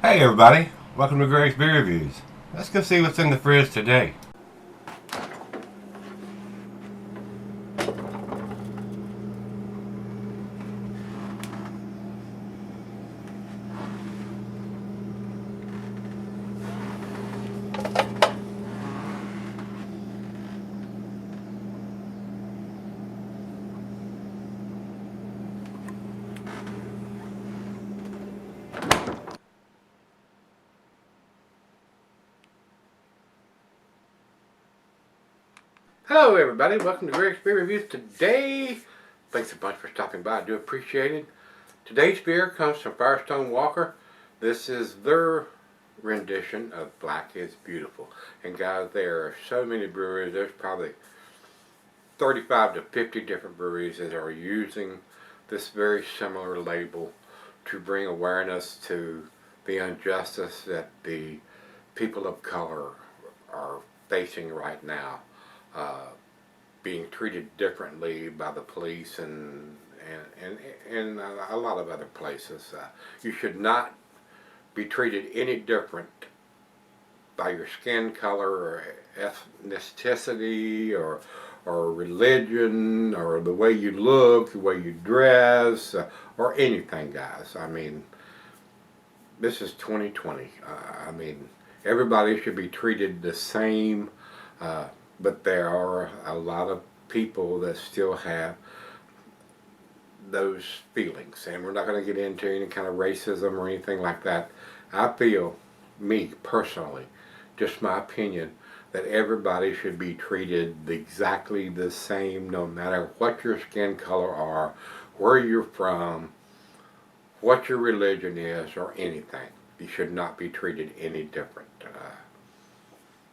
Hey everybody, welcome to Gregsbeerreviews. Let's go see what's in the fridge today. Hello everybody, welcome to Gregsbeerreviews. Today, thanks a bunch for stopping by, I do appreciate it. Today's beer comes from Firestone Walker. This is their rendition of Black is Beautiful. And guys, there are so many breweries, there's probably 35 to 50 different breweries that are using this very similar label to bring awareness to the injustice that the people of color are facing right now. Being treated differently by the police and a lot of other places. You should not be treated any different by your skin color or ethnicity or religion or the way you look, the way you dress, or anything, guys. I mean, this is 2020. I mean, everybody should be treated the same. But there are a lot of people that still have those feelings, and we're not going to get into any kind of racism or anything like that. I feel, me personally, just my opinion, that everybody should be treated exactly the same no matter what your skin color are, where you're from, what your religion is, or anything. You should not be treated any different.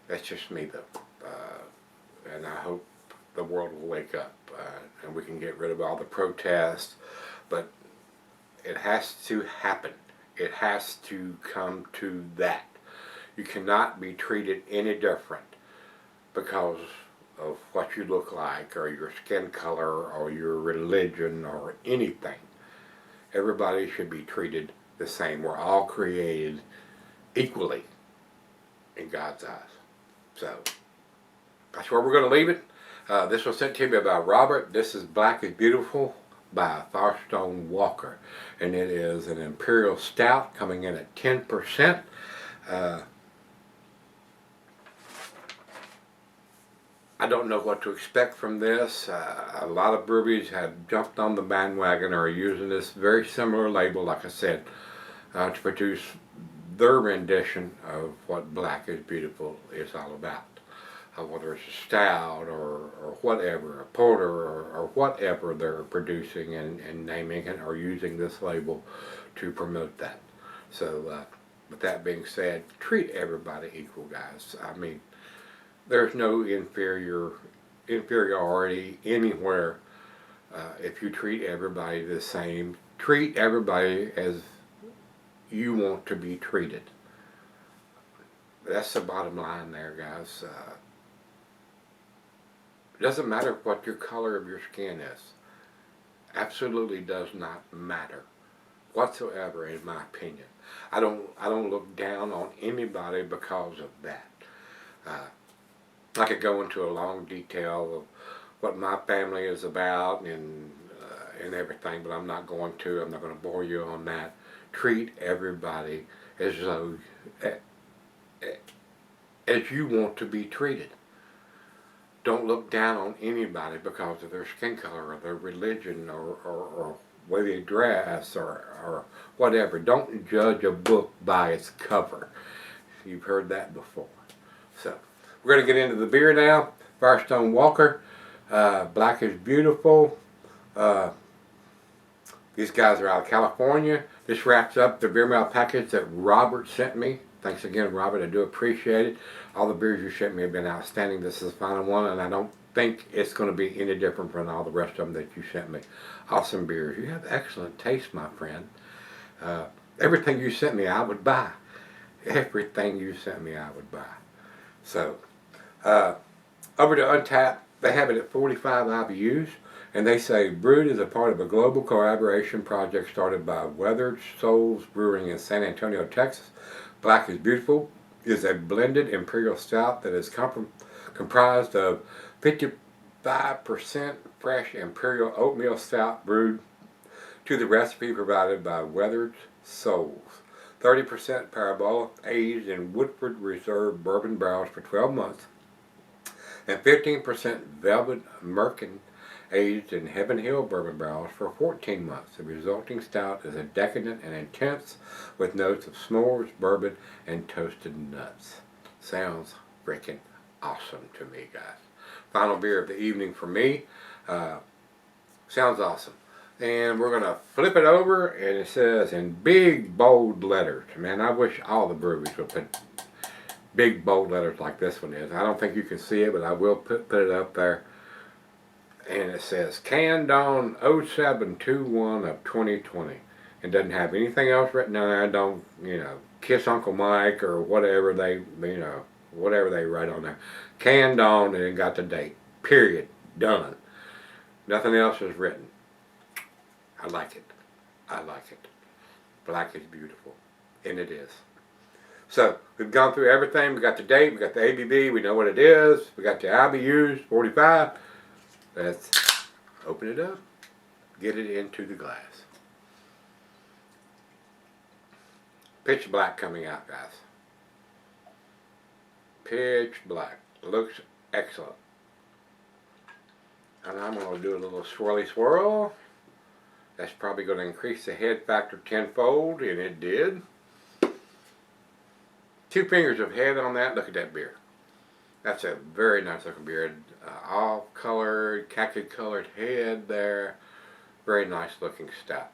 That's just me though. And I hope the world will wake up and we can get rid of all the protests, but it has to happen. It has to come to that. You cannot be treated any different because of what you look like or your skin color or your religion or anything. Everybody should be treated the same. We're all created equally in God's eyes. So that's where we're going to leave it. This was sent to me by Robert. This is Black is Beautiful by Firestone Walker. And it is an Imperial Stout coming in at 10%. I don't know what to expect from this. A lot of breweries have jumped on the bandwagon or are using this very similar label, like I said, to produce their rendition of what Black is Beautiful is all about. Whether it's a stout or whatever, a porter or whatever they're producing and naming it or using this label to promote that. So with that being said, treat everybody equal, guys. I mean, there's no inferiority anywhere if you treat everybody the same. Treat everybody as you want to be treated. That's the bottom line there, guys. It doesn't matter what your color of your skin is. Absolutely does not matter whatsoever, in my opinion. I don't look down on anybody because of that. I could go into a long detail of what my family is about and everything, but I'm not going to. I'm not going to bore you on that. Treat everybody as though as you want to be treated. Don't look down on anybody because of their skin color or their religion or way they dress or whatever. Don't judge a book by its cover. You've heard that before. So, we're going to get into the beer now. Firestone Walker, Black is Beautiful. These guys are out of California. This wraps up the beer mail package that Robert sent me. Thanks again, Robert. I do appreciate it. All the beers you sent me have been outstanding. This is the final one, and I don't think it's going to be any different from all the rest of them that you sent me. Awesome beers. You have excellent taste, my friend. Everything you sent me, I would buy. Everything you sent me, I would buy. So, over to Untappd, they have it at 45 IBUs. And they say brewed is a part of a global collaboration project started by Weathered Souls Brewing in San Antonio, Texas. Black is Beautiful is a blended imperial stout that is comprised of 55% fresh imperial oatmeal stout brewed to the recipe provided by Weathered Souls. 30% Parabola aged in Woodford Reserve bourbon barrels for 12 months, and 15% Velvet Merkin aged in Heaven Hill bourbon barrels for 14 months. The resulting stout is a decadent and intense with notes of s'mores, bourbon, and toasted nuts. Sounds freaking awesome to me, guys. Final beer of the evening for me. Sounds awesome. And we're going to flip it over, and it says in big, bold letters. Man, I wish all the breweries would put big, bold letters like this one is. I don't think you can see it, but I will put it up there. And it says, canned on 07/21 of 2020. It doesn't have anything else written on there. Don't, kiss Uncle Mike or whatever whatever they write on there. Canned on, and it got the date. Period. Done. Nothing else is written. I like it. I like it. Black is beautiful. And it is. So, we've gone through everything. We got the date. We got the ABV. We know what it is. We got the IBUs, 45. Let's open it up. Get it into the glass. Pitch black coming out, guys. Pitch black. Looks excellent. And I'm going to do a little swirly swirl. That's probably going to increase the head factor tenfold, and it did. 2 fingers of head on that. Look at that beer. That's a very nice looking beer. All colored, khaki colored head there. Very nice looking stout.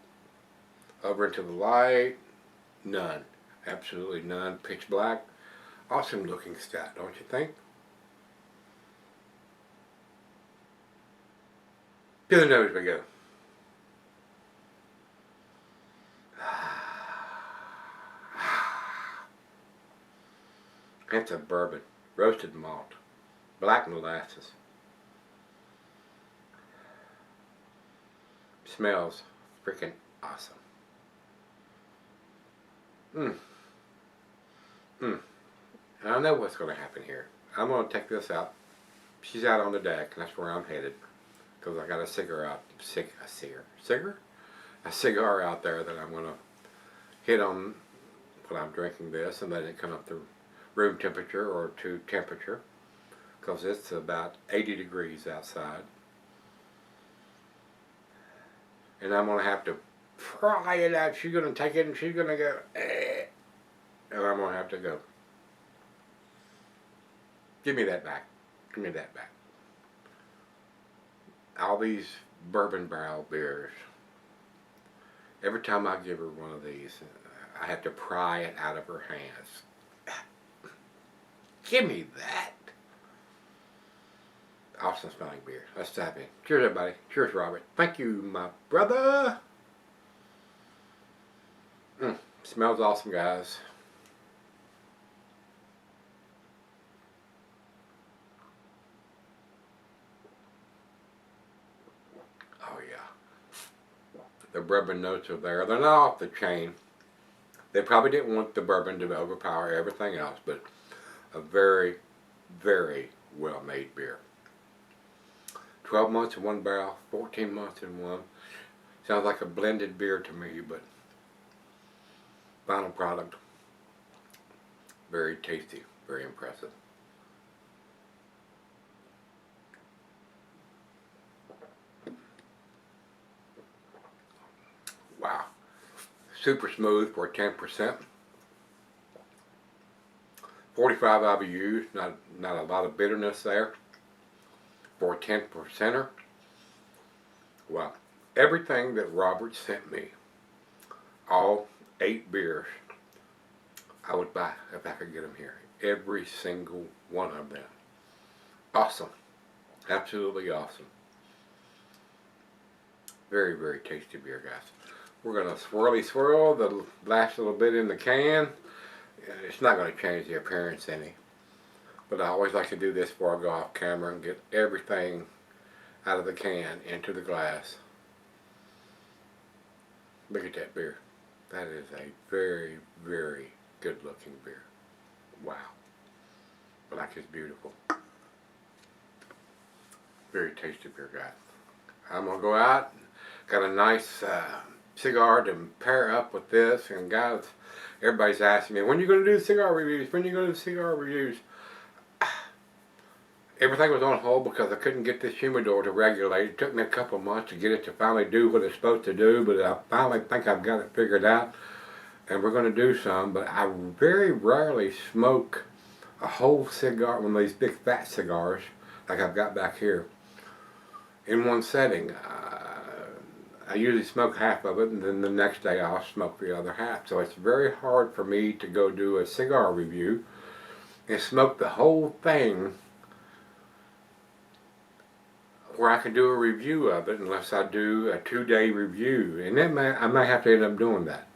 Over into the light. None. Absolutely none. Pitch black. Awesome looking stout, don't you think? To the nose we go. It's a bourbon, roasted malt, black molasses. Smells freaking awesome. I know what's going to happen here. I'm going to take this out. She's out on the deck, and that's where I'm headed. Because I got a cigar out, a cigar out there that I'm going to hit on when I'm drinking this and let it come up to room temperature or to temperature, because it's about 80 degrees outside, and I'm going to have to pry it out. She's going to take it and she's going to go and I'm going to have to go, give me that back, give me that back. All these bourbon barrel beers, every time I give her one of these, I have to pry it out of her hands. Give me that. Awesome smelling beer. Let's dive in. Cheers, everybody. Cheers, Robert. Thank you, my brother. Smells awesome, guys. Oh, yeah. The bourbon notes are there. They're not off the chain. They probably didn't want the bourbon to overpower everything else, but a very, very well-made beer. 12 months in one barrel, 14 months in one. Sounds like a blended beer to me, but final product, very tasty, very impressive. Wow. Super smooth for 10%. 45 IBUs, not a lot of bitterness there for a 10%er. Wow. Everything that Robert sent me, all 8 beers, I would buy if I could get them here. Every single one of them. Awesome. Absolutely awesome. Very, very tasty beer, guys. We're going to swirly swirl the last little bit in the can. It's not going to change the appearance any, but I always like to do this before I go off camera and get everything out of the can into the glass. Look at that beer. That is a very, very good looking beer. Wow. Black is beautiful. Very tasty beer, guys. I'm going to go out. Got a nice cigar to pair up with this. And guys, everybody's asking me, when are you going to do cigar reviews? When are you going to do cigar reviews? Everything was on hold because I couldn't get this humidor to regulate. It took me a couple months to get it to finally do what it's supposed to do, but I finally think I've got it figured out. And we're going to do some, but I very rarely smoke a whole cigar, one of these big fat cigars, like I've got back here, in one setting. I usually smoke half of it, and then the next day I'll smoke the other half. So it's very hard for me to go do a cigar review and smoke the whole thing where I can do a review of it, unless I do a 2-day review, and then I may have to end up doing that.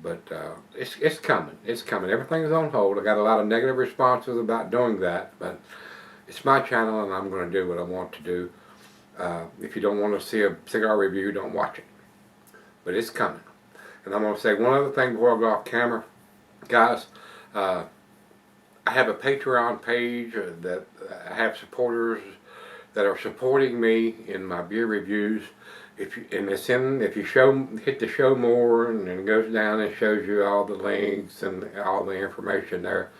But it's coming. It's coming. Everything is on hold. I got a lot of negative responses about doing that, but it's my channel, and I'm going to do what I want to do. If you don't want to see a cigar review, don't watch it. But it's coming. And I'm going to say one other thing before I go off camera, guys. I have a Patreon page that I have supporters that are supporting me in my beer reviews. If you hit the show more, and then it goes down and shows you all the links and all the information there.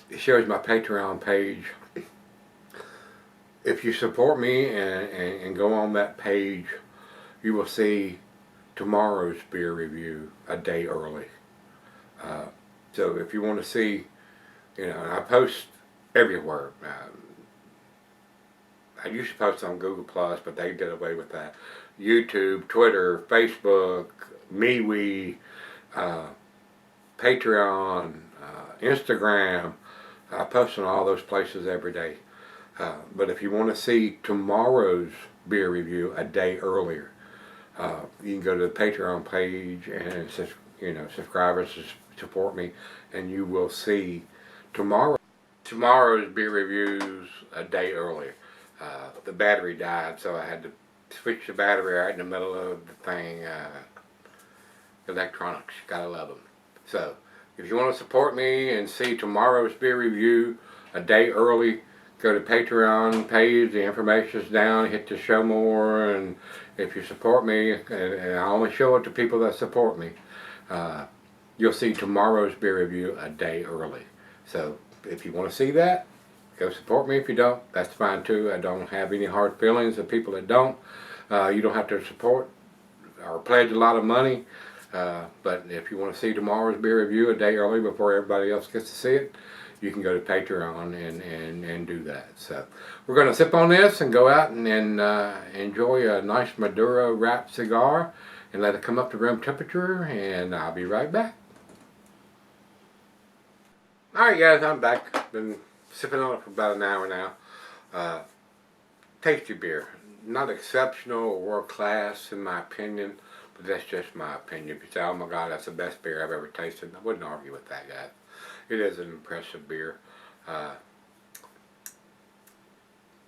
It shows my Patreon page. If you support me and go on that page, you will see tomorrow's beer review a day early. So if you want to see, I post everywhere. I used to post on Google+, but they did away with that. YouTube, Twitter, Facebook, MeWe, Patreon, Instagram. I post on all those places every day. But if you want to see tomorrow's beer review a day earlier, you can go to the Patreon page and subscribe and support me, and you will see tomorrow's beer reviews a day earlier. The battery died, so I had to switch the battery right in the middle of the thing. Electronics, gotta love them. So, if you want to support me and see tomorrow's beer review a day early, go to Patreon page. The information's down. Hit the show more, and if you support me, and I only show it to people that support me, you'll see tomorrow's beer review a day early. So, if you want to see that, go support me. If you don't, that's fine too. I don't have any hard feelings of people that don't. You don't have to support or pledge a lot of money. But if you want to see tomorrow's beer review a day early before everybody else gets to see it, you can go to Patreon and do that. So we're going to sip on this and go out and enjoy a nice Maduro wrapped cigar and let it come up to room temperature, and I'll be right back. Alright guys, I'm back. Been sipping on it for about an hour now. Tasty beer. Not exceptional or world class in my opinion, but that's just my opinion. If you say, oh my God, that's the best beer I've ever tasted, I wouldn't argue with that, guys. It is an impressive beer.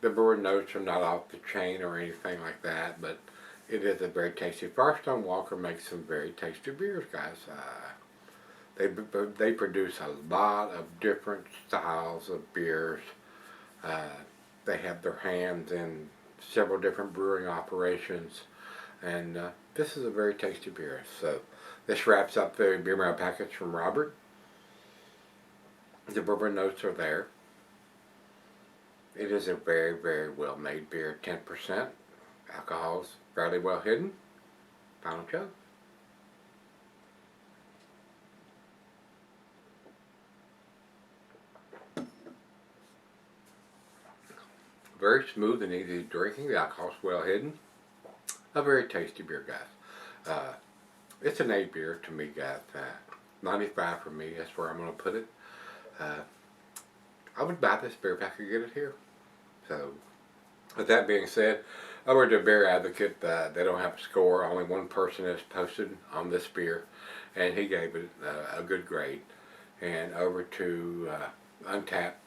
The brewer notes are not off the chain or anything like that, but it is a very tasty. Firestone Walker makes some very tasty beers, guys. They produce a lot of different styles of beers. They have their hands in several different brewing operations, and this is a very tasty beer. So this wraps up the Beer Mail package from Robert. The bourbon notes are there. It is a very, very well made beer. 10%. Alcohol's fairly well hidden. Final chug. Very smooth and easy drinking. The alcohol's well hidden. A very tasty beer, guys. It's an A beer to me, guys. 95 for me. That's where I'm going to put it. I would buy this beer if I could get it here. So, with that being said, over to Beer Advocate. They don't have a score. Only one person has posted on this beer, and he gave it a good grade. And over to Untapped,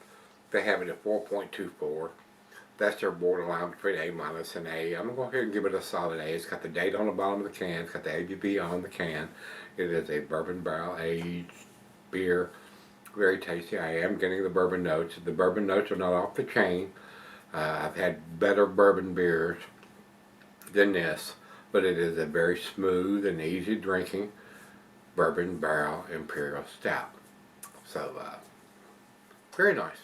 they have it at 4.24. That's their borderline between A minus and A. I'm going to go ahead and give it a solid A. It's got the date on the bottom of the can. It's got the ABV on the can. It is a bourbon barrel aged beer. Very tasty. I am getting the bourbon notes. The bourbon notes are not off the chain. I've had better bourbon beers than this, but it is a very smooth and easy drinking bourbon barrel imperial stout. So, very nice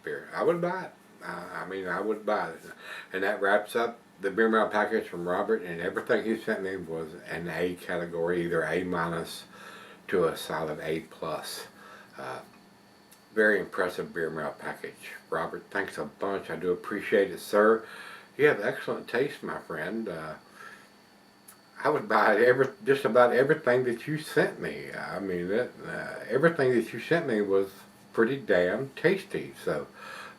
beer. I would buy it. I would buy it. And that wraps up the beer mail package from Robert, and everything he sent me was an A category, either A minus to a solid A plus. Very impressive beer mail package. Robert, thanks a bunch. I do appreciate it, sir. You have excellent taste, my friend. I would buy just about everything that you sent me. Everything that you sent me was pretty damn tasty. So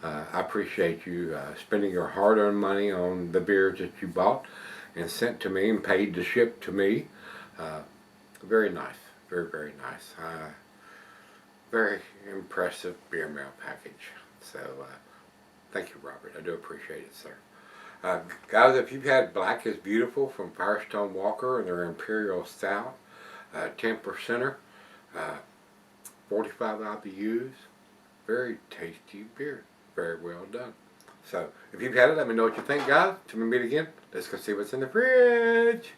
I appreciate you spending your hard-earned money on the beers that you bought and sent to me and paid to ship to me. Very nice. Very, very nice. Very impressive beer mail package. So thank you, Robert. I do appreciate it, sir. Guys, if you've had Black is Beautiful from Firestone Walker and their Imperial Stout, 10%er, 45 IBUs, very tasty beer. Very well done. So, if you've had it, let me know what you think, guys. Till we meet again, let's go see what's in the fridge.